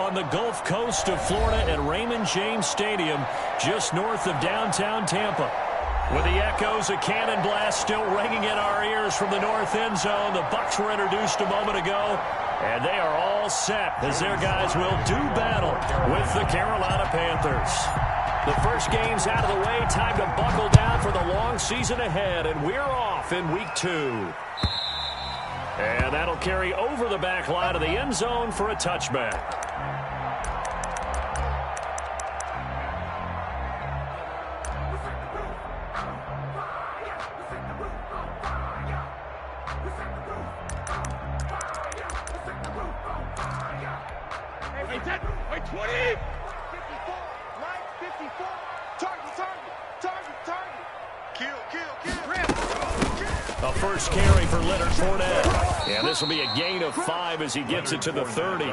on the Gulf Coast of Florida at Raymond James Stadium, just north of downtown Tampa. With the echoes of cannon blast still ringing in our ears from the north end zone, the Bucs were introduced a moment ago, and they are all set as their guys will do battle with the Carolina Panthers. The first game's out of the way, time to buckle down for the long season ahead, and we're off in week 2. And that'll carry over the back line of the end zone for a touchback. Wait, 20! 54, right, 54, target. Kill. A first carry for Leonard Fournette. And this will be a gain of 5 as he gets it to the 30.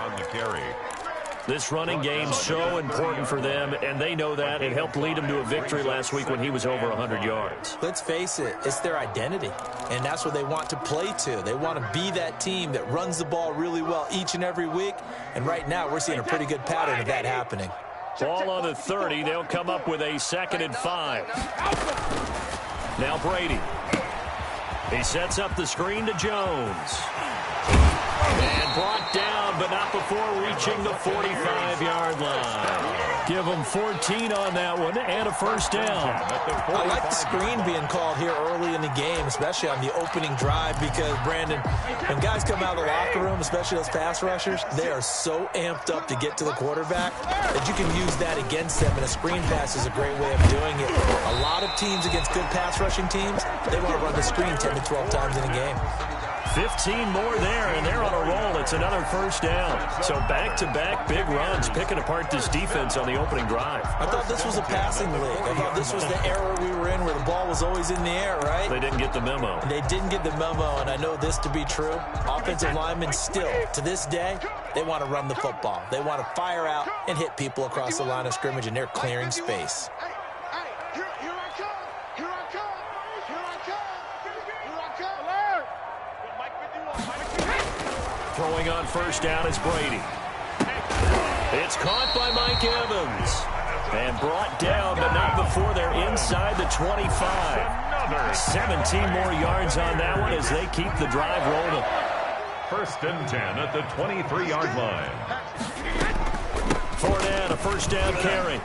This running game's so important for them, and they know that. It helped lead them to a victory last week when he was over 100 yards. Let's face it, it's their identity, and that's what they want to play to. They want to be that team that runs the ball really well each and every week, and right now we're seeing a pretty good pattern of that happening. Ball on the 30. They'll come up with a 2nd and 5. Now Brady. He sets up the screen to Jones. And brought down, but not before reaching the 45-yard line. Give them 14 on that one and a first down. I like the screen being called here early in the game, especially on the opening drive, because, Brandon, when guys come out of the locker room, especially those pass rushers, they are so amped up to get to the quarterback that you can use that against them, and a screen pass is a great way of doing it. A lot of teams against good pass rushing teams, they want to run the screen 10 to 12 times in a game. 15 more there, and they're on a roll. It's another first down. So back-to-back big runs, picking apart this defense on the opening drive. I thought this was a passing league. I thought this was the era we were in where the ball was always in the air, right? They didn't get the memo. They didn't get the memo, and I know this to be true. Offensive linemen still, to this day, they want to run the football. They want to fire out and hit people across the line of scrimmage, and they're clearing space. Throwing on first down is Brady. It's caught by Mike Evans. And brought down, but not before they're inside the 25. 17 more yards on that one as they keep the drive rolling. 1st and 10 at the 23-yard line. Fournette, a first down carry.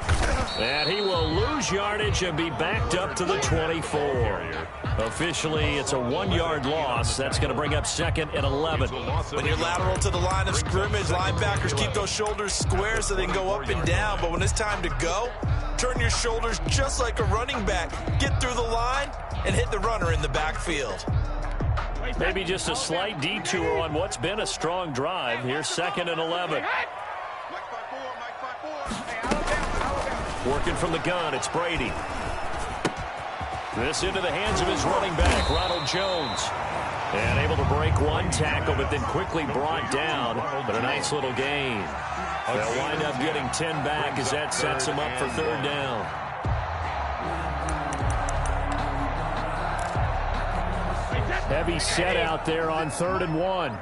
And he will lose yardage and be backed up to the 24. Officially, it's a 1-yard loss. That's going to bring up 2nd and 11. When you're lateral to the line of scrimmage, linebackers keep those shoulders square so they can go up and down. But when it's time to go, turn your shoulders just like a running back. Get through the line and hit the runner in the backfield. Maybe just a slight detour on what's been a strong drive. Here's 2nd and 11. Working from the gun, it's Brady. This into the hands of his running back, Ronald Jones. And able to break one tackle, but then quickly brought down. But a nice little gain. They'll wind up getting 10 back as that sets them up for 3rd down. Heavy set out there on 3rd and 1.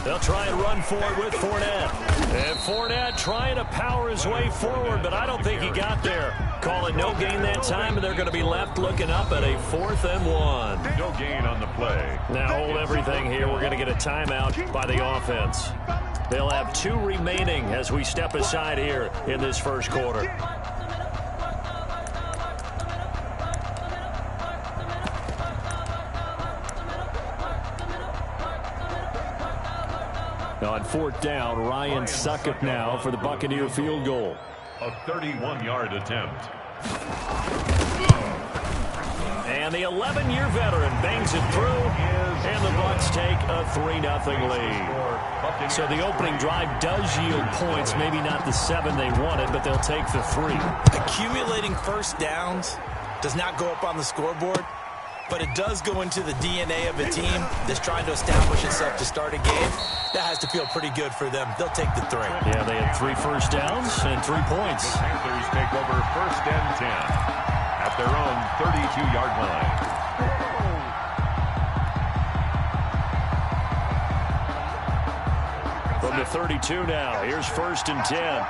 They'll try and run for it with Fournette. And Fournette trying to power his way forward, but I don't think he got there. Calling no gain that time, and they're going to be left looking up at a 4th and 1. No gain on the play. Now hold everything here. We're going to get a timeout by the offense. They'll have 2 remaining as we step aside here in this first quarter. On 4th down, Ryan Succop now for the Buccaneer field goal. A 31-yard attempt. And the 11-year veteran bangs it through, and the Bucs take a 3-0 lead. So the opening drive does yield points, maybe not the 7 they wanted, but they'll take the 3. Accumulating first downs does not go up on the scoreboard. but it does go into the DNA of a team that's trying to establish itself to start a game. That has to feel pretty good for them. They'll take the 3. Yeah, they had 3 first downs and 3 points. The Panthers take over 1st and 10 at their own 32-yard line. From the 32 now, here's 1st and 10.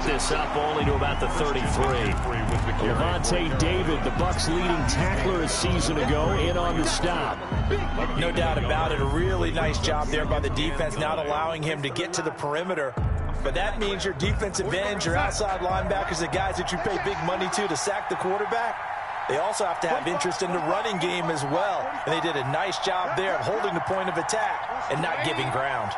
This up only to about the 33. Levante David, the Bucs' leading tackler a season ago, in on the stop. No doubt about it. A really nice job there by the defense, not allowing him to get to the perimeter. But that means your defensive ends, your outside linebackers, the guys that you pay big money to sack the quarterback, they also have to have interest in the running game as well. And they did a nice job there of holding the point of attack and not giving ground.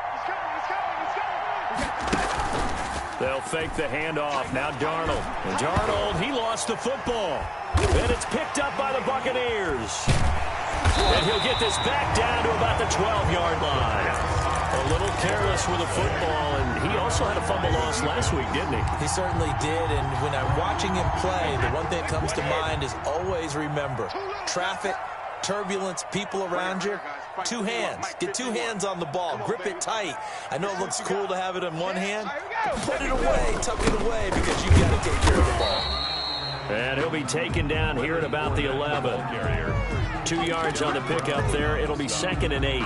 They'll fake the handoff. Now Darnold. And Darnold, he lost the football. And it's picked up by the Buccaneers. And he'll get this back down to about the 12-yard line. A little careless with the football, and he also had a fumble loss last week, didn't he? He certainly did, and when I'm watching him play, the one thing that comes to mind is always remember, traffic, turbulence, people around you, 2 hands. Get 2 hands on the ball. Grip it tight. I know it looks cool to have it in one hand. Put it away. Tuck it away because you got to take care of the ball. And he'll be taken down here at about the 11. 2 yards on the pickup there. It'll be 2nd and 8.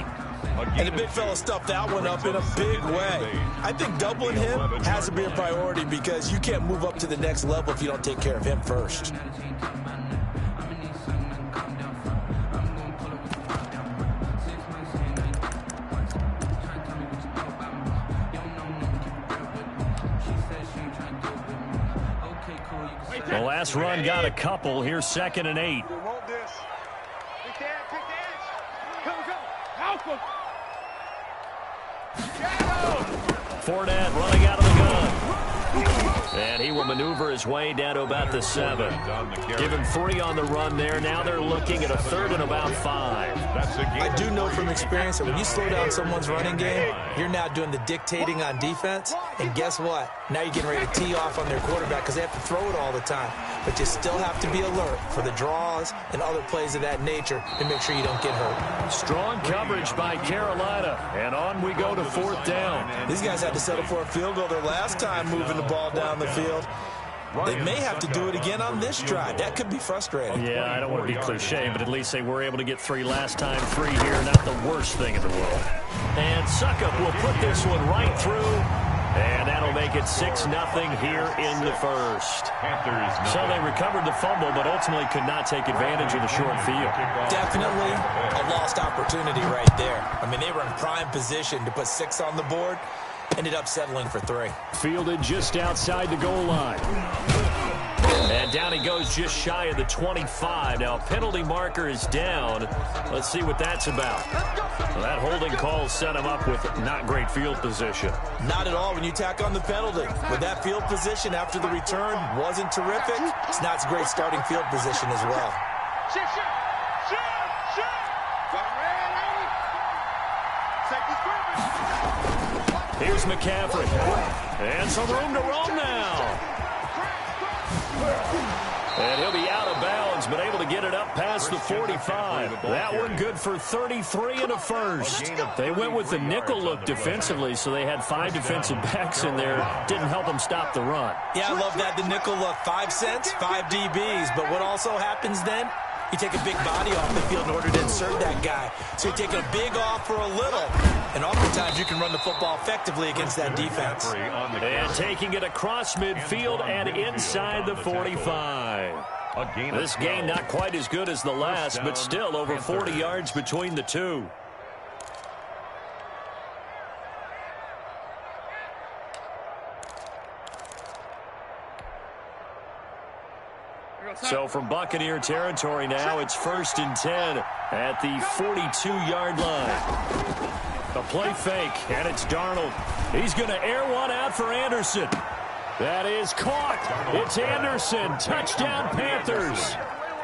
And the big fella stuffed that one up in a big way. I think doubling him has to be a priority because you can't move up to the next level if you don't take care of him first. The last run got a couple. Here's 2nd and 8. Fournette running out of the gun. And he will maneuver his way down to about the 7. Give him 3 on the run there. Now they're looking at a 3rd and about 5. I do know from experience that when you slow down someone's running game, you're now doing the dictating on defense. And guess what? Now you're getting ready to tee off on their quarterback because they have to throw it all the time. But you still have to be alert for the draws and other plays of that nature to make sure you don't get hurt. Strong coverage by Carolina. And on we go to 4th down. These guys had to settle for a field goal their last time moving the ball down the field. They may have to do it again on this drive. That could be frustrating. Yeah, I don't want to be cliche, but at least they were able to get 3 last time. 3 here, not the worst thing in the world. And Suckup will put this one right through. And that'll make it 6-0 here in the first. So they recovered the fumble, but ultimately could not take advantage of the short field. Definitely a lost opportunity right there. I mean, they were in prime position to put 6 on the board. Ended up settling for 3. Fielded just outside the goal line. And down he goes just shy of the 25. Now, penalty marker is down. Let's see what that's about. Well, that holding call set him up with not great field position. Not at all when you tack on the penalty. With that field position after the return wasn't terrific, it's not a great starting field position as well. Here's McCaffrey. And some room to roam now. And he'll be out of bounds, but able to get it up past the 45. That one good for 33 and a first. They went with the nickel look defensively, so they had 5 defensive backs in there. Didn't help them stop the run. Yeah, I love that, the nickel look. 5 cents, 5 DBs. But what also happens then? You take a big body off the field in order to insert that guy. So you're taking a big off for a little. And oftentimes you can run the football effectively against that defense. And taking it across midfield and inside the 45. This game not quite as good as the last, but still over 40 yards between the two. So from Buccaneer territory now, it's 1st and 10 at the 42-yard line. A play fake, and it's Darnold. He's going to air one out for Anderson. That is caught. It's Anderson. Touchdown, Panthers.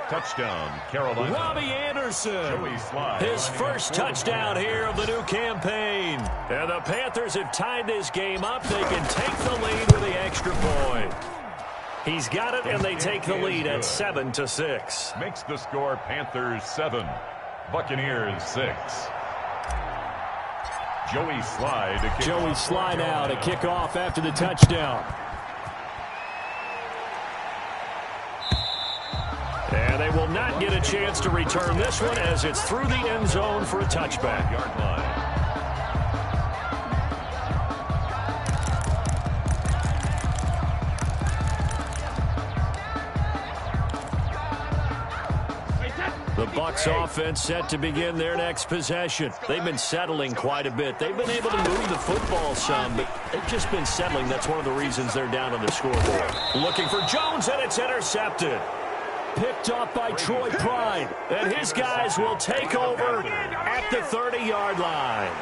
Touchdown, Carolina. Robbie Anderson. Slide. His first touchdown here of the new campaign. And the Panthers have tied this game up. They can take the lead with the extra point. He's got it, and they take the lead at 7-6. Makes the score Panthers 7, Buccaneers 6. Joey Slye now to kick off after the touchdown. And they will not get a chance to return this one as it's through the end zone for a touchback. Yard line. The Bucs offense set to begin their next possession. They've been settling quite a bit. They've been able to move the football some, but they've just been settling. That's one of the reasons they're down on the scoreboard. Looking for Jones, and it's intercepted. Picked up by Troy Pride, and his guys will take over at the 30-yard line.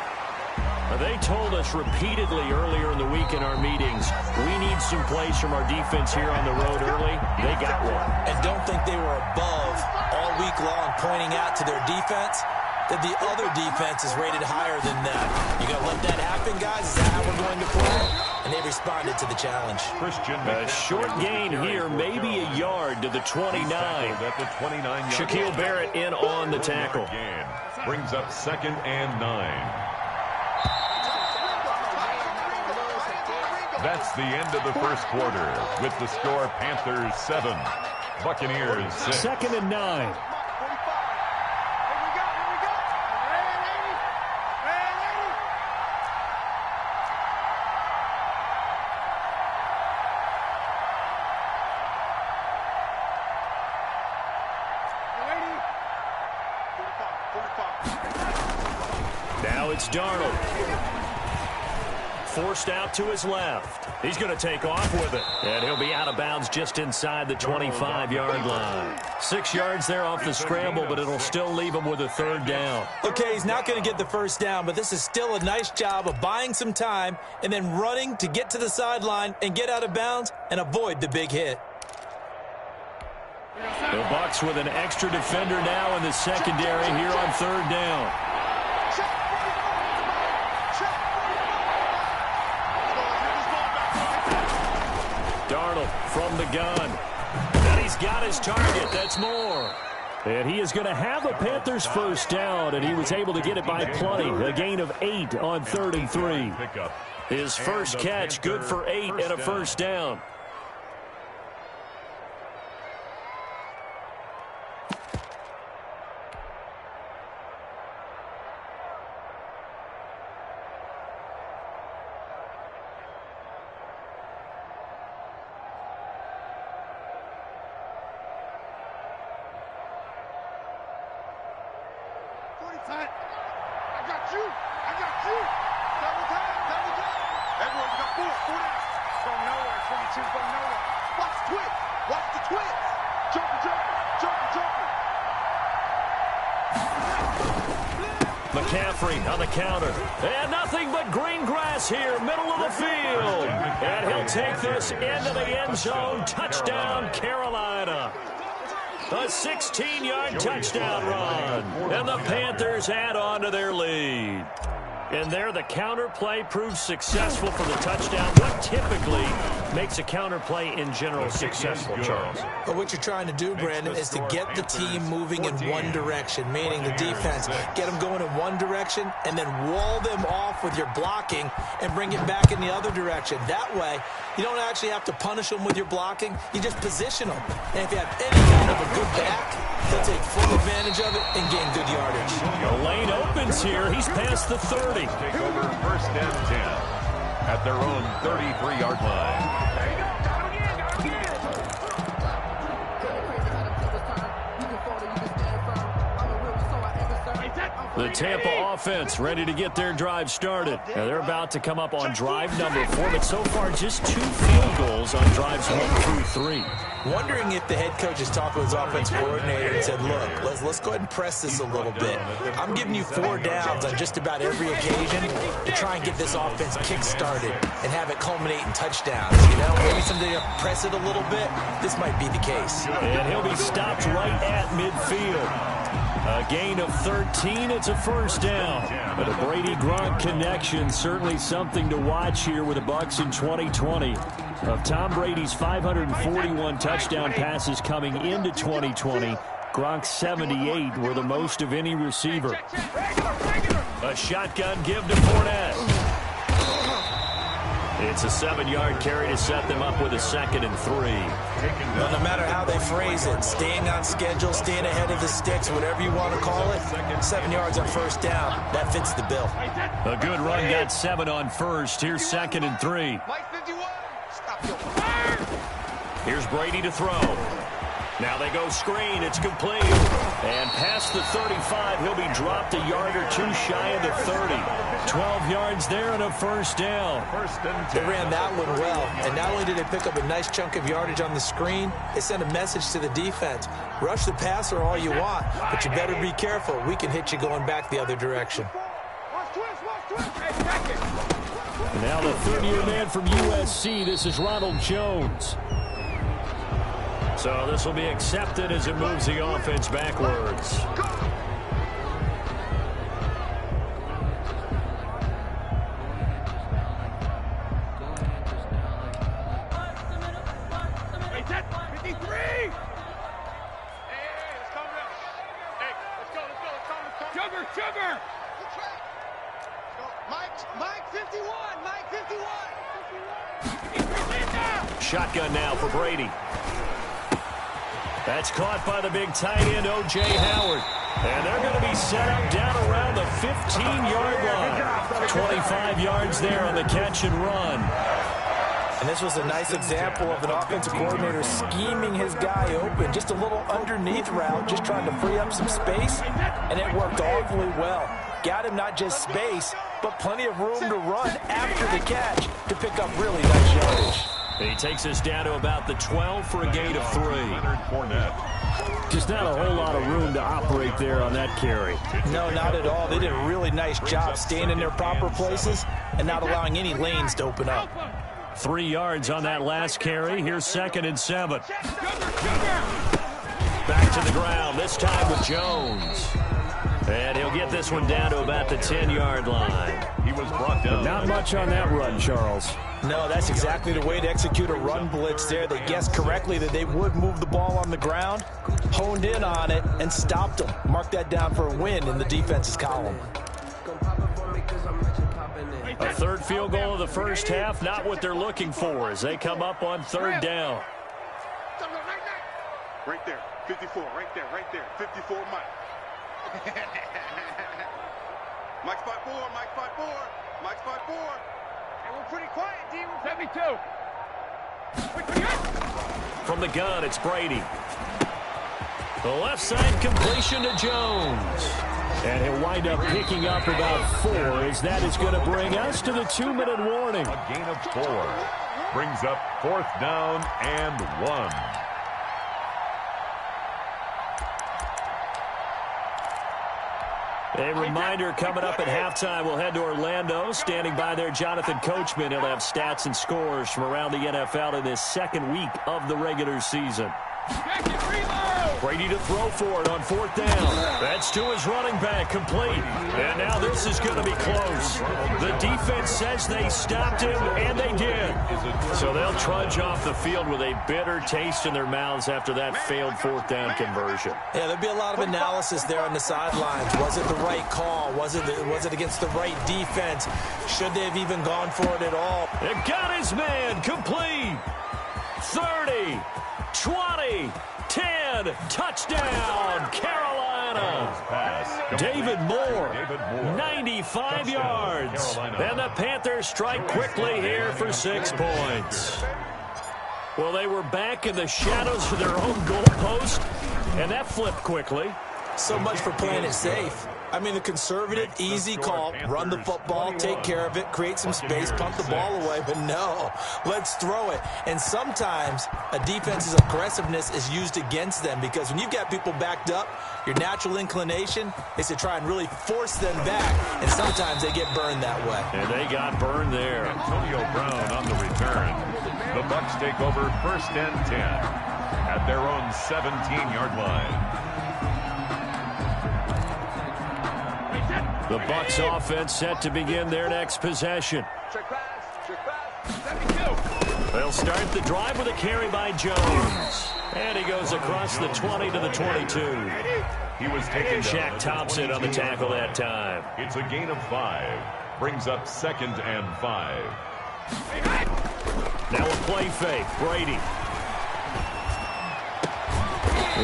They told us repeatedly earlier in the week in our meetings, we need some plays from our defense here on the road early. They got one. And don't think they were above all week long pointing out to their defense that the other defense is rated higher than them. You going to let that happen, guys? Is that how we're going to play? And they responded to the challenge. A short gain here, maybe a yard to the 29. Shaquille Barrett in on the tackle. Brings up 2nd and 9. That's the end of the first quarter with the score Panthers 7, Buccaneers 6. 2nd and 9. Now it's Darnold. Forced out to his left. He's going to take off with it. And he'll be out of bounds just inside the 25-yard line. 6 yards there off the scramble, but it'll still leave him with a 3rd down. Okay, he's not going to get the 1st down, but this is still a nice job of buying some time and then running to get to the sideline and get out of bounds and avoid the big hit. The Bucs with an extra defender now in the secondary here on 3rd down. Darnold from the gun. And he's got his target. That's more. And he is going to have a Panthers 1st down, and he was able to get it by plenty. A gain of 8 on 3rd and 3. His first catch, good for 8 and a 1st down. McCaffrey on the counter. And nothing but green grass here, middle of the field. And he'll take this into the end zone. Touchdown, Carolina. A 16-yard touchdown run. And the Panthers add on to their lead. And there, the counter play proves successful for the touchdown. What typically makes a counter play in general successful, Charles? But what you're trying to do, Brandon, is to get the team moving in one direction, meaning the defense. Get them going in one direction and then wall them off with your blocking and bring it back in the other direction. That way, you don't actually have to punish them with your blocking. You just position them. And if you have any kind of a good back, they'll take full advantage of it and gain good yardage. The lane opens here. He's past the 30. Take over 1st and 10 at their own 33-yard line. The Tampa offense ready to get their drive started. Now they're about to come up on drive number 4, but so far just 2 field goals on drives 1 through 3. Wondering if the head coach has talked with his offensive coordinator and said, look, let's go ahead and press this a little bit. I'm giving you 4 downs on just about every occasion to try and get this offense kick-started and have it culminate in touchdowns. You know, maybe someday to press it a little bit. This might be the case. And he'll be stopped right at midfield. A gain of 13, it's a first down. But a Brady-Gronk connection, certainly something to watch here with the Bucs in 2020. Of Tom Brady's 541 touchdown passes coming into 2020, Gronk's 78 were the most of any receiver. A shotgun give to Fournette. It's a 7-yard carry to set them up with a 2nd and 3. Well, no matter how they phrase it, staying on schedule, staying ahead of the sticks, whatever you want to call it, 7 yards on first down, that fits the bill. A good run got 7 on first. Here's 2nd and 3. Here's Brady to throw. Now they go screen. It's complete. And past the 35, he'll be dropped a yard or 2 shy of the 30. 12 yards there and a first down. They ran that one well. And not only did they pick up a nice chunk of yardage on the screen, they sent a message to the defense. Rush the passer all you want, but you better be careful. We can hit you going back the other direction. Now the 30-year man from USC, this is Ronald Jones. So this will be accepted as it moves the offense backwards. Sugar! Mike 51! Mike 51! Shotgun now for Brady. That's caught by the big tight end, O.J. Howard. And they're going to be set up down around the 15-yard line. 25 yards there on the catch and run. And this was a nice example of an offensive coordinator scheming his guy open. Just a little underneath route, just trying to free up some space. And it worked awfully well. Got him not just space, but plenty of room to run after the catch to pick up really nice yardage. He takes us down to about the 12 for a gain of 3. Just not a whole lot of room to operate there on that carry. No, not at all. They did a really nice job staying in their proper places and not allowing any lanes to open up. 3 yards on that last carry. Here's 2nd and 7. Back to the ground, this time with Jones. And he'll get this one down to about the 10-yard line. He was brought down. Not much on that run, Charles. No, that's exactly the way to execute a run blitz there. They guessed correctly that they would move the ball on the ground, honed in on it, and stopped them. Mark that down for a win in the defense's column. A 3rd field goal of the first half, not what they're looking for as they come up on 3rd down. Right there, 54, right there, 54, Mike. Mike spot 4, Mike spot 4, Mike spot 4. And we're pretty quiet, D. We're 72. From the gun, it's Brady. The left side completion to Jones. And he'll wind up picking up about 4 as that is going to bring us to the 2-minute warning. A gain of 4 brings up 4th down and 1. A reminder coming up at halftime, we'll head to Orlando. Standing by there, Jonathan Coachman. He'll have stats and scores from around the NFL in this 2nd week of the regular season. Brady to throw for it on 4th down. That's to his running back, complete. And now this is going to be close. The defense says they stopped him, and they did. So they'll trudge off the field with a bitter taste in their mouths after that failed 4th down conversion. Yeah, there'll be a lot of analysis there on the sidelines. Was it the right call? Was it against the right defense? Should they have even gone for it at all? It got his man, complete. 30, 20, 10, touchdown, Carolina. David Moore, 95 yards. And the Panthers strike quickly here for 6 points. Well, they were back in the shadows of their own goalpost, and that flipped quickly. So much for playing it safe. I mean, the conservative, easy call, run the football, take care of it, create some space, punt the ball away. But no, let's throw it. And sometimes a defense's aggressiveness is used against them because when you've got people backed up, your natural inclination is to try and really force them back, and sometimes they get burned that way. And they got burned there. Antonio Brown on the return. The Bucs take over 1st and 10 at their own 17-yard line. The Bucs offense set to begin their next possession. They'll start the drive with a carry by Jones. And he goes across the 20 to the 22. He was taken Shaq Thompson on the tackle that time. It's a gain of 5. Brings up 2nd and 5. Now a play fake. Brady.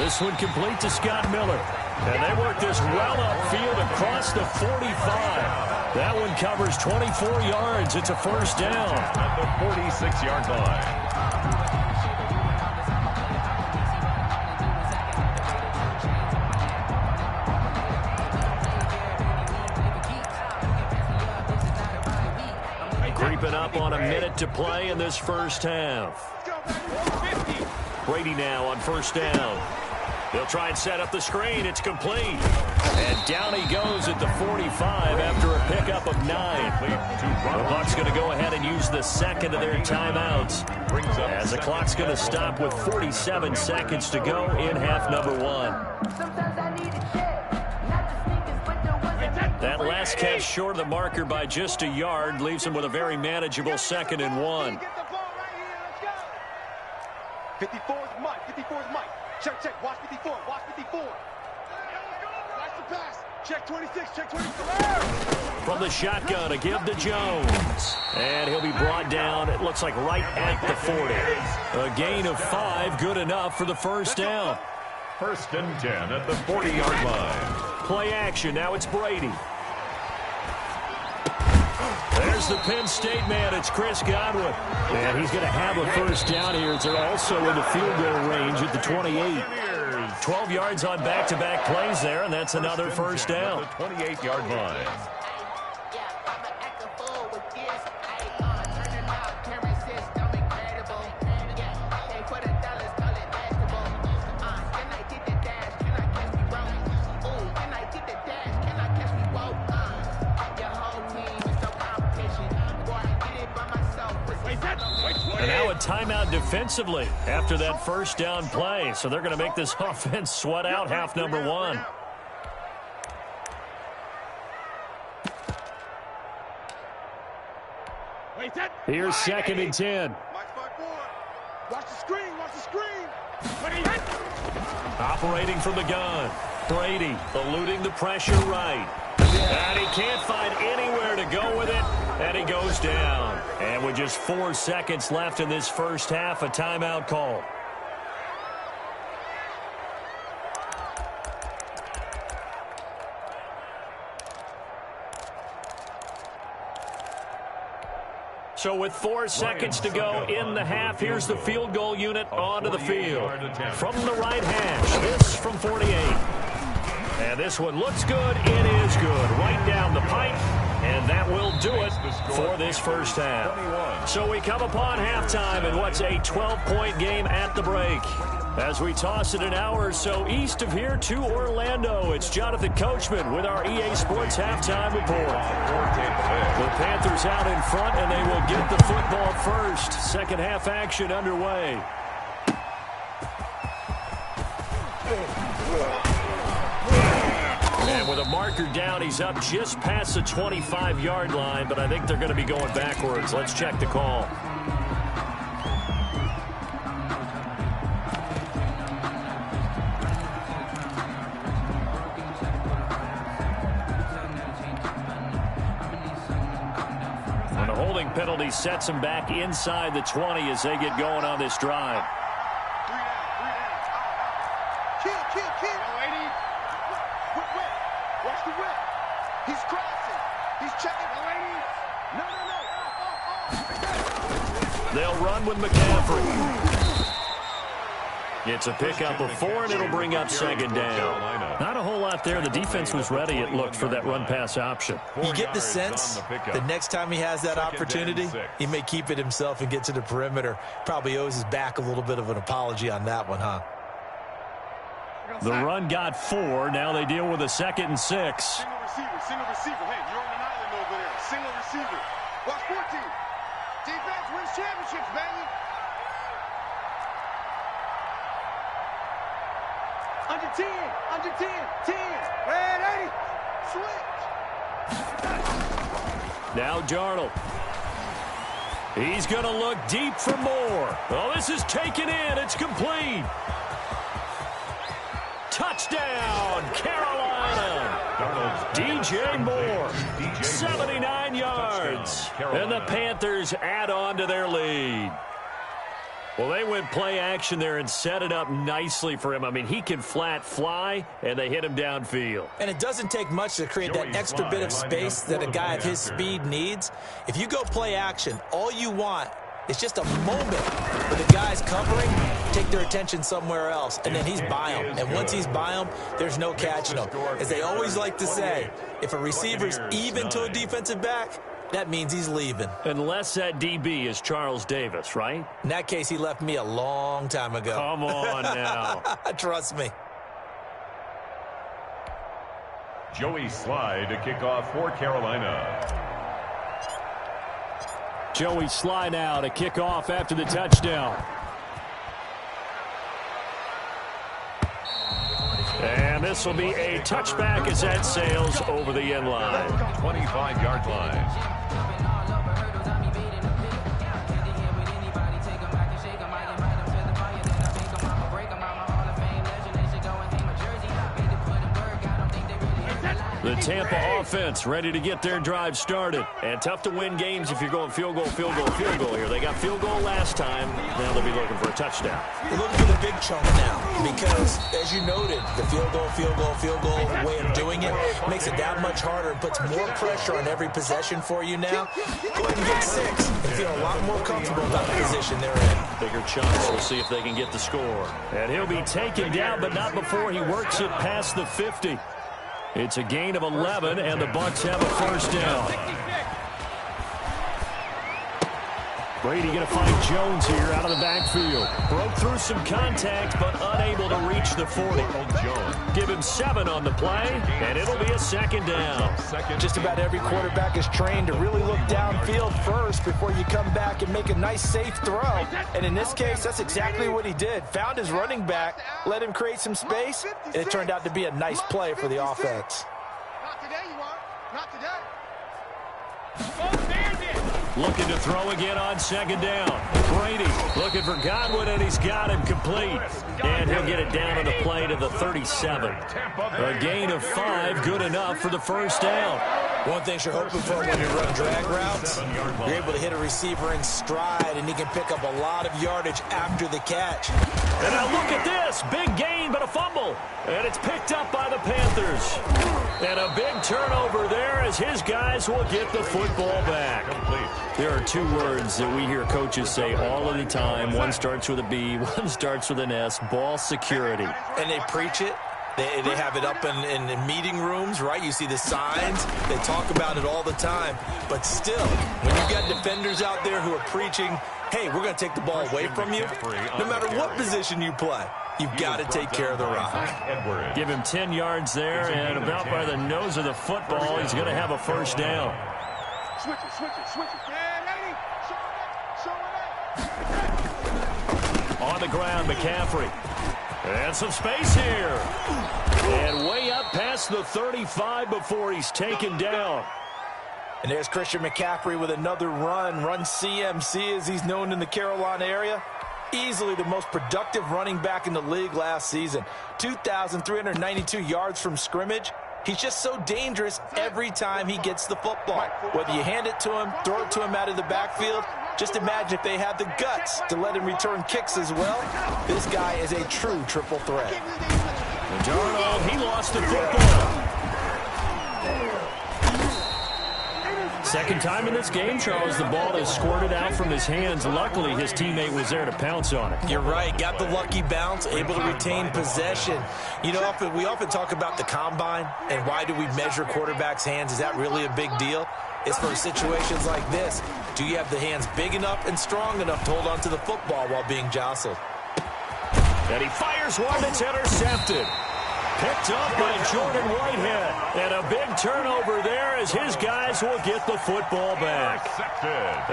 This one complete to Scott Miller. And they work this well upfield across the 45. That one covers 24 yards. It's a 1st down. At the 46-yard line. Creeping up on a minute to play in this first half. Brady now on 1st down. They'll try and set up the screen. It's complete. And down he goes at the 45 after a pickup of 9. The Bucs going to go ahead and use the second of their timeouts, as the clock's going to stop with 47 seconds to go in half number 1. That last catch short of the marker by just a yard leaves him with a very manageable 2nd and 1. 54 is Mike. 54 is Mike. Check, check. Watch 54. Watch 54. Watch the pass. Check 26. Check 24. From the shotgun, a give to Jones. And he'll be brought down, it looks like right at the 40. A gain of 5, good enough for the 1st down. 1st and 10 at the 40-yard line. Play action. Now it's Brady. There's the Penn State man. It's Chris Godwin. And he's going to have a 1st down here. They're also in the field goal range at the 28. 12 yards on back-to-back plays there, and that's another 1st down. At the 28-yard line. And now a timeout defensively after that 1st down play. So they're going to make this offense sweat out half number 1. Here's 2nd and 10. Watch the screen. Watch the screen. Operating from the gun. Brady eluding the pressure right. And he can't find anywhere to go with it. And he goes down. And with just 4 seconds left in this first half, a timeout call. So with 4 seconds to go in the half, here's the field goal unit onto the field. From the right hash, this from 48. And this one looks good. It is good. Right down the pipe. And that will do it for this first half. So we come upon halftime in what's a 12-point game at the break. As we toss it an hour or so east of here to Orlando, it's Jonathan Coachman with our EA Sports halftime report. The Panthers out in front, and they will get the football first. Second half action underway. And with a marker down, he's up just past the 25-yard line, but I think they're going to be going backwards. Let's check the call. And the holding penalty sets them back inside the 20 as they get going on this drive. Watch the whip. He's crossing. He's checking. No. They'll run with McCaffrey. It's a pickup of 4, and it'll bring up second down. Not a whole lot there. The defense was ready, it looked, for that run-pass option. You get the sense the next time he has that opportunity, he may keep it himself and get to the perimeter. Probably owes his back a little bit of an apology on that one, huh? The run got 4. Now they deal with a 2nd and 6. Single receiver. Hey, you're on an island over there. Single receiver. Watch 14. Defense wins championships, baby. Under 10, 10. Red 80, switch. Now Darnold. He's going to look deep for more. Oh, this is taken in. It's complete. Touchdown, Carolina. DJ Moore, 79 yards. And the Panthers add on to their lead. Well, they went play action there and set it up nicely for him. I mean, he can flat fly, and they hit him downfield. And it doesn't take much to create that extra bit of space that a guy of his speed needs. If you go play action, all you want is just a moment where the guys covering take their attention somewhere else, and then he's by him. And once he's by him, there's no catching him. As they always like to say, if a receiver's even to a defensive back, that means he's leaving. Unless that DB is Charles Davis, right? In that case, he left me a long time ago. Come on now. Trust me. Joey Slye to kick off for Carolina. Joey Slye now to kick off after the touchdown. And this will be a touchback as that sails over the end line. 25-yard line. The Tampa offense ready to get their drive started. And tough to win games if you're going field goal here. They got field goal last time. Now they'll be looking for a touchdown. They're looking for the big chunk now because, as you noted, the field goal way of doing it makes it that much harder and puts more pressure on every possession for you now. Go ahead and get 6 and feel a lot more comfortable about the position they're in. Bigger chunks. We'll see if they can get the score. And he'll be taken down, but not before he works it past the 50. It's a gain of 11, and the Bucs have a first down. Brady going to find Jones here out of the backfield. Broke through some contact, but unable to reach the 40. Give him 7 on the play, and it'll be a second down. Just about every quarterback is trained to really look downfield first before you come back and make a nice, safe throw. And in this case, that's exactly what he did. Found his running back, let him create some space, and it turned out to be a nice play for the offense. Not today, you are. Not today. Looking to throw again on second down. Brady looking for Godwin, and he's got him complete. And he'll get it down on the play to the 37. A gain of 5, good enough for the first down. One thing you're hoping for when you run drag routes, you're able to hit a receiver in stride, and he can pick up a lot of yardage after the catch. And now look at this. Big gain, but a fumble. And it's picked up by the Panthers. And a big turnover there as his guys will get the football back. There are 2 words that we hear coaches say all of the time. One starts with a B, one starts with an S. Ball security. And they preach it. They have it up in meeting rooms, right? You see the signs. They talk about it all the time. But still, when you've got defenders out there who are preaching, hey, we're going to take the ball away from you, no matter what position you play, you've got to take care of the rock. Give him 10 yards there, and about by the nose of the football, he's going to have a first down. Switch it. Yeah, lady. Show it up. On the ground, McCaffrey. And some space here. And way up past the 35 before he's taken down. And there's Christian McCaffrey with another run CMC as he's known in the Carolina area. Easily the most productive running back in the league last season. 2,392 yards from scrimmage. He's just so dangerous every time he gets the football. Whether you hand it to him, throw it to him out of the backfield, just imagine if they have the guts to let him return kicks as well. This guy is a true triple threat. Darnold, he lost the football. Second time in this game, Charles, the ball has squirted out from his hands. Luckily, his teammate was there to pounce on it. You're right. Got the lucky bounce, able to retain possession. You know, we often talk about the combine and why do we measure quarterbacks' hands. Is that really a big deal? It's for situations like this. Do you have the hands big enough and strong enough to hold on to the football while being jostled? And he fires one that's intercepted. Picked up by Jordan Whitehead. And a big turnover there as his guys will get the football back.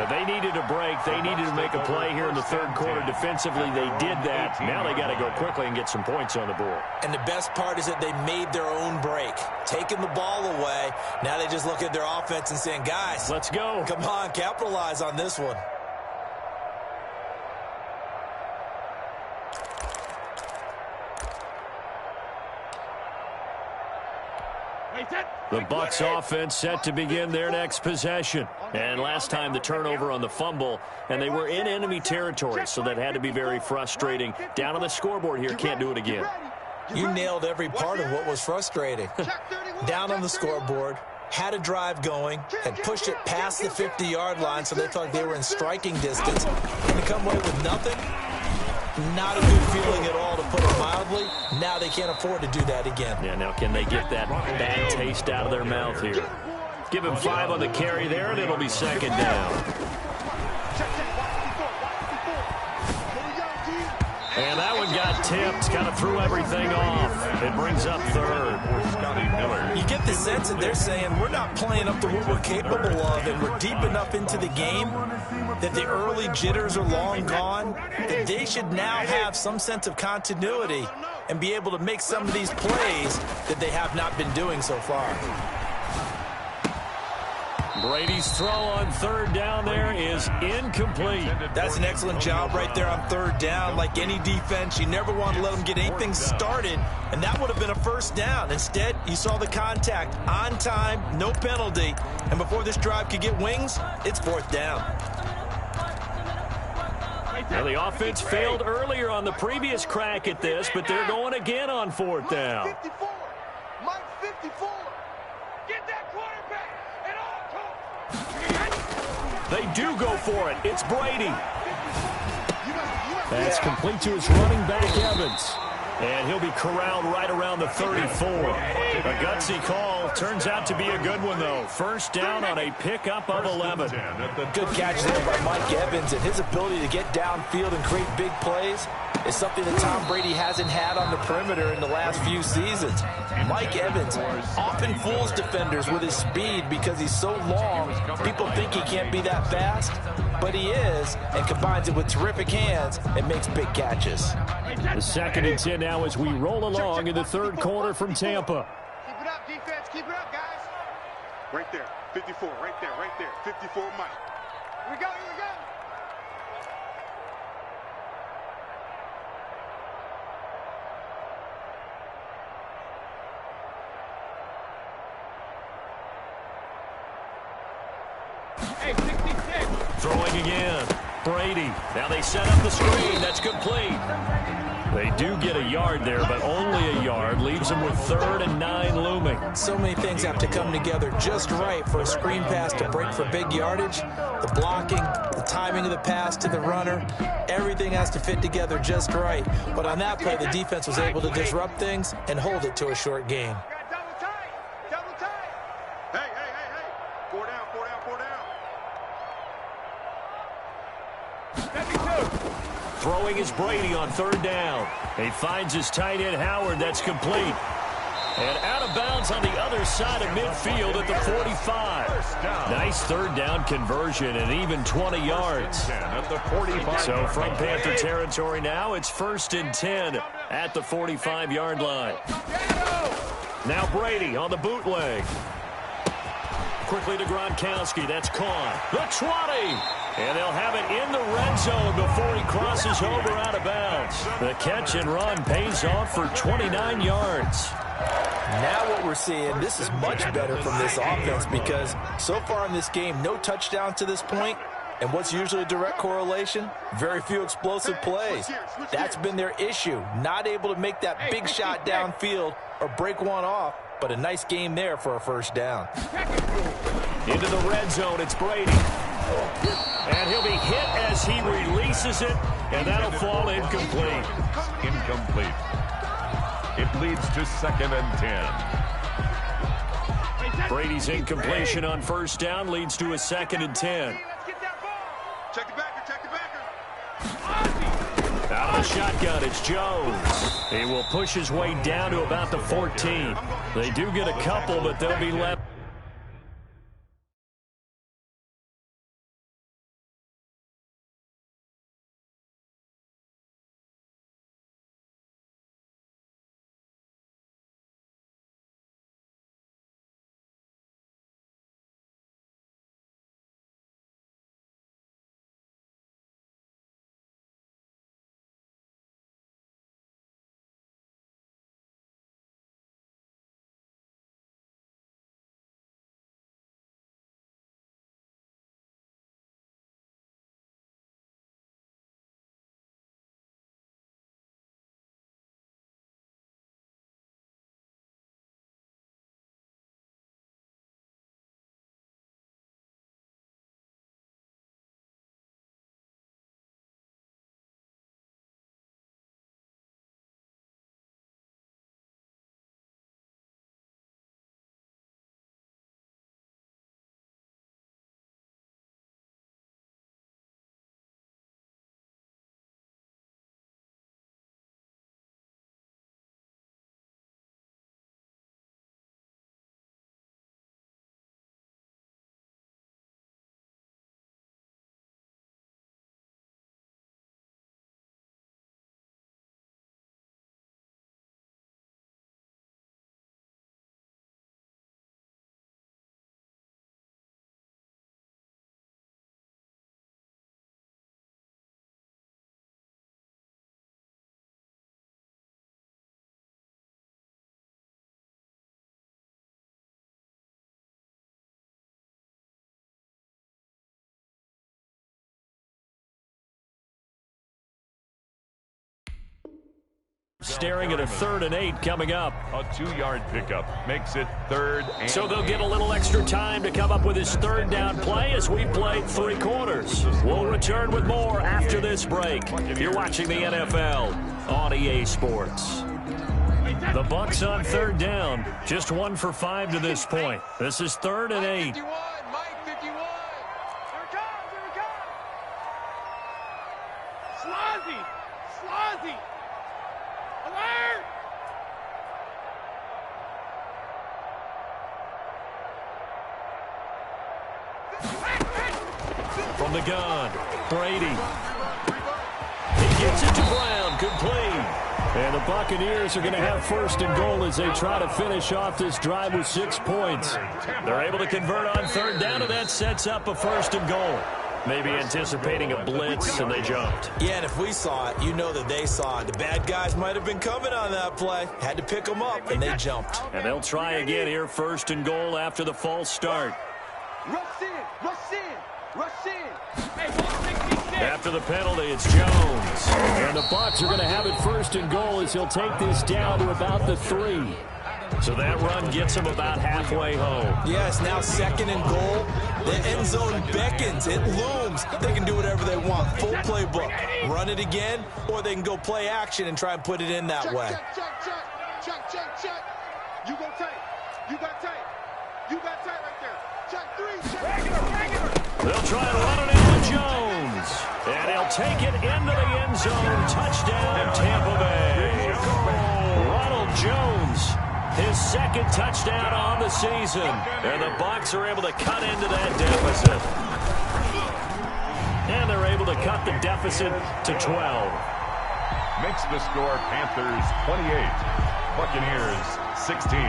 They needed a break. They needed to make a play here in the third quarter. Defensively, they did that. Now they got to go quickly and get some points on the board. And the best part is that they made their own break. Taking the ball away. Now they just look at their offense and saying, guys, let's go. Come on, capitalize on this one. The Bucs offense set to begin their next possession. And last time the turnover on the fumble, and they were in enemy territory, so that had to be very frustrating. Down on the scoreboard here, can't do it again. You nailed every part of what was frustrating. Down on the scoreboard, had a drive going, had pushed it past the 50-yard line so they thought they were in striking distance, and to come away with nothing, not a good feeling at all, to put it mildly. Now they can't afford to do that again. Yeah, now can they get that bad taste out of their mouth here? Give him 5 on the carry there, and it'll be second down. And that one got tipped, kind of threw everything off. It brings up third. You get the sense that they're saying we're not playing up to what we're capable of, and we're deep enough into the game that the early jitters are long gone, that they should now have some sense of continuity and be able to make some of these plays that they have not been doing so far. Brady's throw on third down there is incomplete. That's an excellent job right there on third down. Like any defense, you never want to let them get anything started, and that would have been a first down. Instead, you saw the contact on time, no penalty, and before this drive could get wings, it's fourth down. Now the offense failed earlier on the previous crack at this, but they're going again on fourth down. Mike 54. Get that quarterback at all costs. They do go for it. It's Brady. That's complete to his running back, Evans. And he'll be corralled right around the 34. A gutsy call. Turns out to be a good one, though. First down on a pickup of 11. Good catch there by Mike Evans, and his ability to get downfield and create big plays is something that Tom Brady hasn't had on the perimeter in the last few seasons. Mike Evans often fools defenders with his speed because he's so long. People think he can't be that fast, but he is, and combines it with terrific hands and makes big catches. The 2nd and 10 now as we roll along in the third quarter from Tampa. Keep it up, defense. Keep it up, guys. Right there. 54. Right there. Right there. 54, Mike. Here we go. Here we go. Hey, 66. Throwing again. Brady. Now they set up the screen. That's complete. They do get a yard there, but only a yard. Leaves them with 3rd and 9 looming. So many things have to come together just right for a screen pass to break for big yardage. The blocking, the timing of the pass to the runner, everything has to fit together just right. But on that play, the defense was able to disrupt things and hold it to a short gain. Double tight. Double tight. Hey, hey, hey, hey. 4 down, 4 down, 4 down. Throwing is Brady on 3rd down. He finds his tight end Howard. That's complete. And out of bounds on the other side of midfield at the 45. Nice 3rd down conversion and even 20 yards. So from Panther territory now, it's 1st and 10 at the 45-yard line. Now Brady on the bootleg. Quickly to Gronkowski. That's caught. The 20. And they'll have it in the red zone before he crosses over out of bounds. The catch and run pays off for 29 yards. Now what we're seeing, this is much better from this offense because so far in this game, no touchdown to this point. And what's usually a direct correlation? Very few explosive plays. That's been their issue. Not able to make that big shot downfield or break one off. But a nice game there for a first down. Into the red zone, it's Brady. And he'll be hit as he releases it, and that'll fall incomplete. Incomplete. It leads to 2nd and 10. Brady's incompletion on first down leads to a 2nd and 10. Check the backer, check the backer. Out of the shotgun, it's Jones. He will push his way down to about the 14. They do get a couple, but they'll be left. Staring at a 3rd and 8 coming up. A 2-yard pickup makes it 3rd and So they'll get a little extra time to come up with his 3rd down play as we played 3 quarters. We'll return with more after this break. You're watching the NFL on EA Sports. The Bucs on 3rd down. Just 1 for 5 to this point. This is 3rd and 8. 51, Mike 51. Here it comes, here it comes. Slazzy, Slazzy. Alert! From the gun, Brady. He gets it to Brown, complete. And the Buccaneers are going to have 1st and goal as they try to finish off this drive with 6 points. They're able to convert on 3rd down, and that sets up a 1st and goal. Maybe anticipating a blitz, and they jumped. Yeah, and if we saw it, you know that they saw it. The bad guys might have been coming on that play. Had to pick them up, and they jumped. And they'll try again here, 1st and goal after the false start. Rush in, rush in, rush in. Hey, After the penalty, it's Jones. And the Bucs are going to have it 1st and goal as he'll take this down to about the 3. So that run gets him about halfway home. Yes, now 2nd and goal. The end zone beckons. It looms. They can do whatever they want. Full playbook. Run it again, or they can go play action and try and put it in that way. Check. You go tight. You got tight. You got tight right there. Check 3. Regular. They'll try and run it into Jones. And he'll take it into the end zone. Touchdown, Tampa Bay. Ronald Jones. His 2nd touchdown on the season. And the Bucs are able to cut into that deficit. And they're able to cut the deficit to 12. makes the score Panthers 28, Buccaneers 16.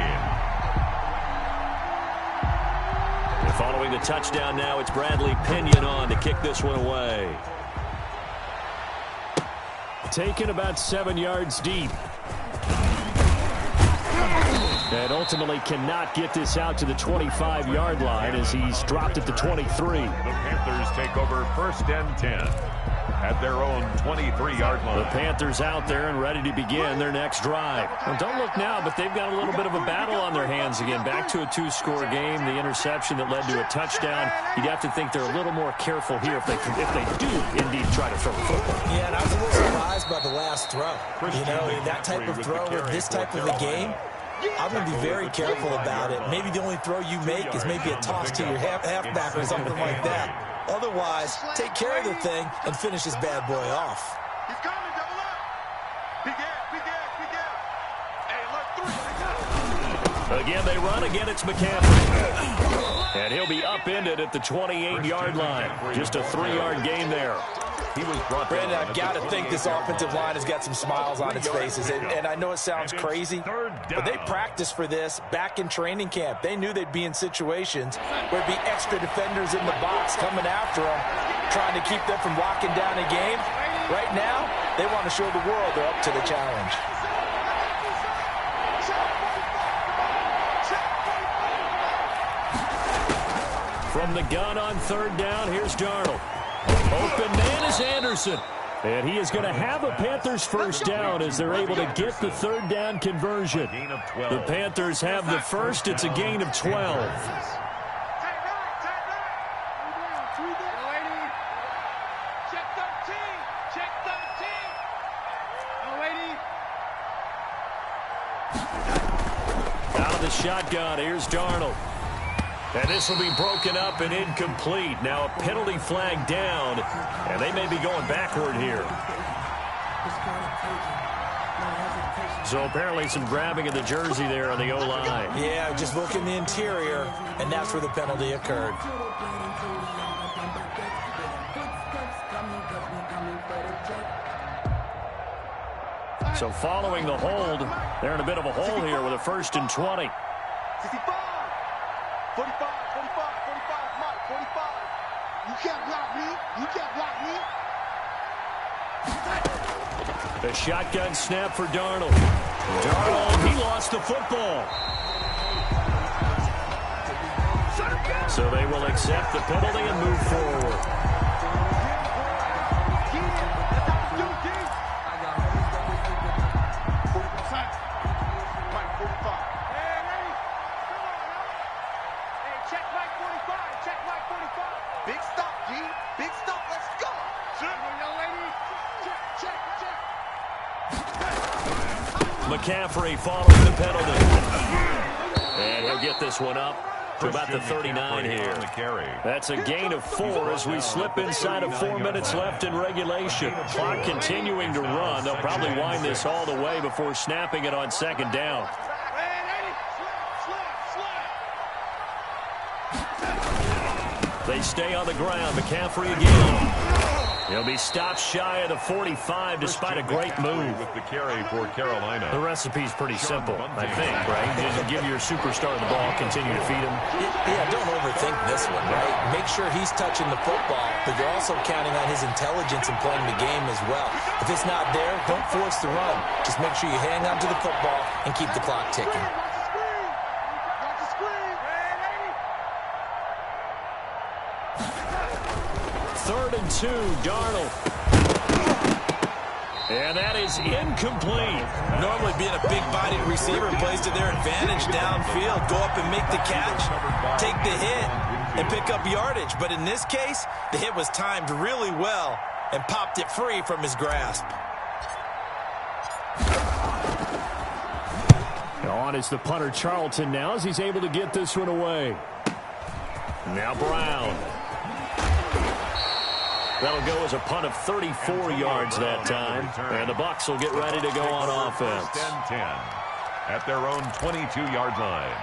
And following the touchdown now, it's Bradley Pinion on to kick this one away. Taken about 7 yards deep. And ultimately cannot get this out to the 25-yard line as he's dropped at the 23. The Panthers take over 1st and 10 at their own 23-yard line. The Panthers out there and ready to begin their next drive. Well, don't look now, but they've got a little bit of a battle on their hands again. Back to a two-score game. The interception that led to a touchdown. You'd have to think they're a little more careful here if they do indeed try to throw the football. Yeah, and I was a little surprised by the last throw. You know, that type of throw with this type of a game, I'm going to be very careful about it. Maybe the only throw you make is maybe a toss to your halfback or something like that. Otherwise, take care of the thing and finish this bad boy off. He's coming, double up. Big ass. Hey, look, 3. Again, they run. Again, it's McCaffrey. And he'll be upended at the 28-yard line. Just a 3-yard gain there. He was brought down. Brandon, I've got to think this offensive line has got some smiles on its faces. And I know it sounds crazy, but they practiced for this back in training camp. They knew they'd be in situations where there'd be extra defenders in the box coming after them, trying to keep them from locking down a game. Right now, they want to show the world they're up to the challenge. From the gun on third down, here's Darnold. Open man is Anderson. And he is going to have a Panthers first down as they're able to get the third down conversion. The Panthers have the first. It's a gain of 12. Out of the shotgun, here's Darnold. And this will be broken up and incomplete. Now a penalty flag down, and they may be going backward here. So apparently some grabbing of the jersey there on the O-line. Yeah, just look in the interior, and that's where the penalty occurred. So following the hold, they're in a bit of a hole here with a 1st and 20. 65. 45, Mike, 45. You can't block me. The shotgun snap for Darnold. Darnold, he lost the football. So they will accept the penalty and move forward. Big stop, G. Big stop. Let's go. McCaffrey following the penalty. And he'll get this one up to about the 39 here. That's a gain of 4 as we slip inside of 4 minutes left in regulation. Clock continuing to run. They'll probably wind this all the way before snapping it on 2nd down. They stay on the ground. McCaffrey again. He'll be stopped shy of the 45 despite a great move. With the carry for Carolina. The recipe's pretty simple, I think, right? Just give your superstar the ball, continue to feed him. Yeah, don't overthink this one, right? Make sure he's touching the football, but you're also counting on his intelligence in playing the game as well. If it's not there, don't force the run. Just make sure you hang on to the football and keep the clock ticking. 3rd and 2, Darnold. And that is incomplete. Normally being a big-bodied receiver plays to their advantage downfield. Go up and make the catch, take the hit, and pick up yardage. But in this case, the hit was timed really well and popped it free from his grasp. On is the punter Charlton now as he's able to get this one away. Now Brown. That'll go as a punt of 34 yards that time. And the Bucs will get ready to go on offense. 10 at their own 22-yard line.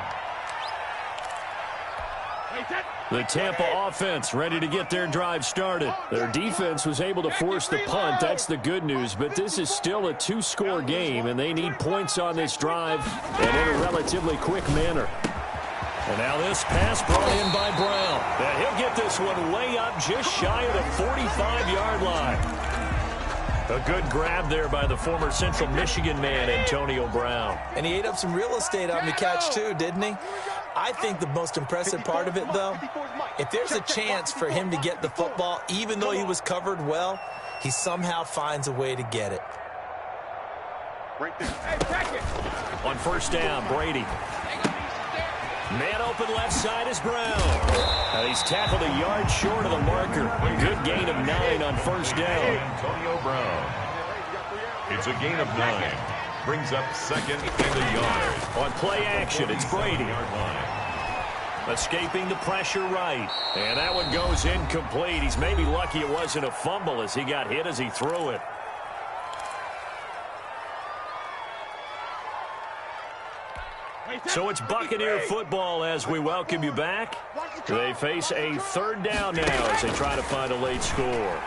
The Tampa offense ready to get their drive started. Their defense was able to force the punt. That's the good news. But this is still a 2-score game, and they need points on this drive and in a relatively quick manner. And now this pass brought in by Brown. And he'll get this one way up just shy of the 45-yard line. A good grab there by the former Central Michigan man, Antonio Brown. And he ate up some real estate on the catch, too, didn't he? I think the most impressive part of it, though, if there's a chance for him to get the football, even though he was covered well, he somehow finds a way to get it. Right there. Hey, check it. On first down, Brady. Man open left side is Brown. He's tackled a yard short of the marker. Good gain of 9 on first down. Antonio Brown. It's a gain of 9. Brings up second and a yard. On play action, it's Brady. Escaping the pressure right. And that one goes incomplete. He's maybe lucky it wasn't a fumble as he got hit as he threw it. So it's Buccaneer football as we welcome you back. They face a third down now as they try to find a late score.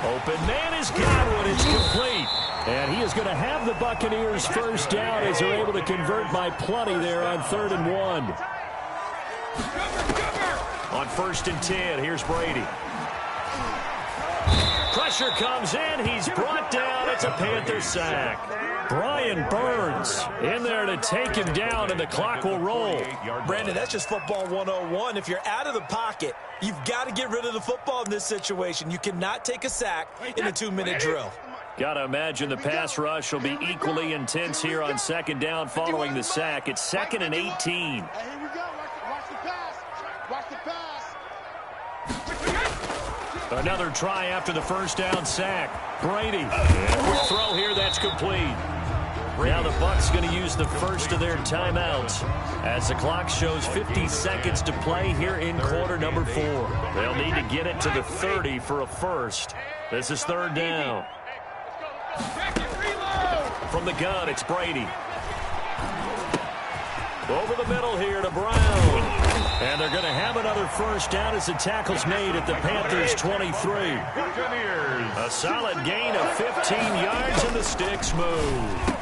Open man is Godwin. It's complete. And he is going to have the Buccaneers first down as they're able to convert by plenty there on 3rd and 1. On 1st and 10, here's Brady. Pressure comes in. He's brought down. It's a Panther sack. Brian Burns in there to take him down, and the clock will roll. Brandon, that's just football 101. If you're out of the pocket, you've got to get rid of the football in this situation. You cannot take a sack in a 2-minute drill. Got to imagine the pass rush will be equally intense here on 2nd down following the sack. It's 2nd and 18. Hey, here we go. Watch the pass. Watch the pass. Another try after the first down sack. Brady. And quick throw here. That's complete. Now the Bucs going to use the first of their timeouts as the clock shows 50 seconds to play here in quarter number 4. They'll need to get it to the 30 for a first. This is 3rd down. From the gun, it's Brady. Over the middle here to Brown. And they're going to have another first down as the tackle's made at the Panthers' 23. A solid gain of 15 yards, and the sticks move.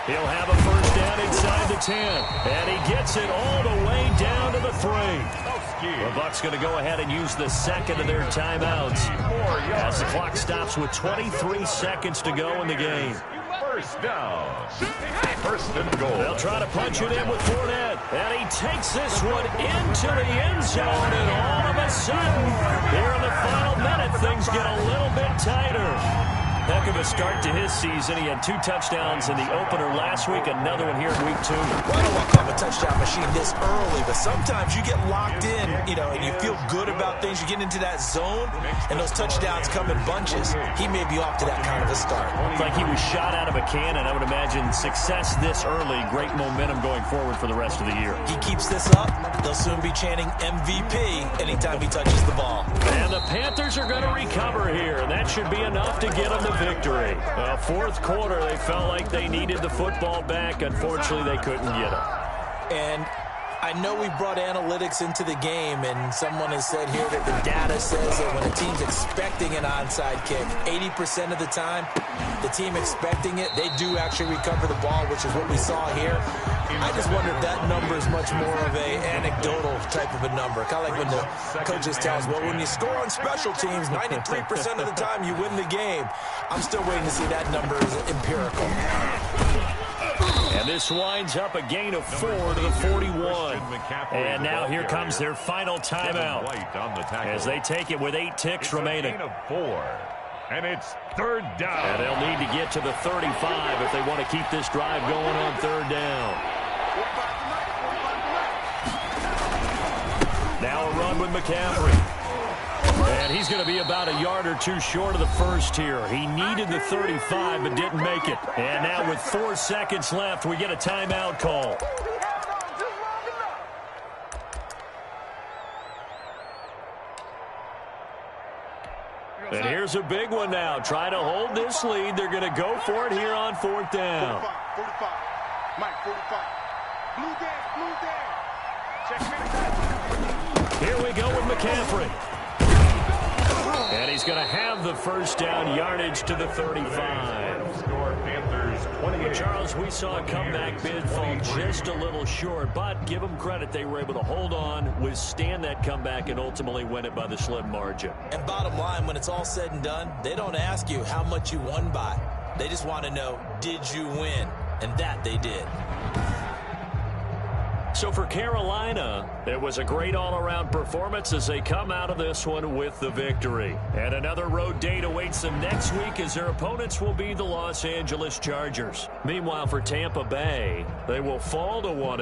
He'll have a first down inside the 10. And he gets it all the way down to the 3. The Bucs going to go ahead and use the second of their timeouts as the clock stops with 23 seconds to go in the game. First down. 1st and goal. They'll try to punch it in with Fournette. And he takes this one into the end zone. And all of a sudden, here in the final minute, things get a little bit tighter. Heck of a start to his season. He had 2 touchdowns in the opener last week, another one here in week 2. Well, I don't want to call him a touchdown machine this early, but sometimes you get locked in, and you feel good about things. You get into that zone, and those touchdowns come in bunches. He may be off to that kind of a start. It's like he was shot out of a cannon. I would imagine success this early, great momentum going forward for the rest of the year. He keeps this up, they'll soon be chanting MVP anytime he touches the ball. And the Panthers are going to recover here, and that should be enough to get them the victory. 4th quarter, they felt like they needed the football back. Unfortunately, they couldn't get it. And I know we brought analytics into the game, and someone has said here that the data says that when a team's expecting an onside kick, 80% of the time, the team expecting it, they do actually recover the ball, which is what we saw here. I just wonder if that number is much more of a anecdotal type of a number. Kind of like when the coaches tell us, well, when you score on special teams, 93% of the time you win the game. I'm still waiting to see that number is empirical. And this winds up a gain of 4 to the 41. And now here comes their final timeout as they take it with 8 ticks remaining. Gain of 4. And it's 3rd down. And they'll need to get to the 35 if they want to keep this drive going on 3rd down. Now a run with McCaffrey. And he's going to be about a yard or 2 short of the first here. He needed the 35 but didn't make it. And now with 4 seconds left, we get a timeout call. And here's a big one now. Try to hold this lead. They're going to go for it here on 4th down. 45. Mike, 45. Blue down. Check me. Here we go with McCaffrey. And he's going to have the first down, yardage to the 35. Score Panthers 28. Charles, we saw a comeback bid fall just a little short, but give them credit. They were able to hold on, withstand that comeback, and ultimately win it by the slim margin. And bottom line, when it's all said and done, they don't ask you how much you won by. They just want to know, did you win? And that they did. So for Carolina, it was a great all-around performance as they come out of this one with the victory. And another road date awaits them next week as their opponents will be the Los Angeles Chargers. Meanwhile, for Tampa Bay, they will fall to 1-1.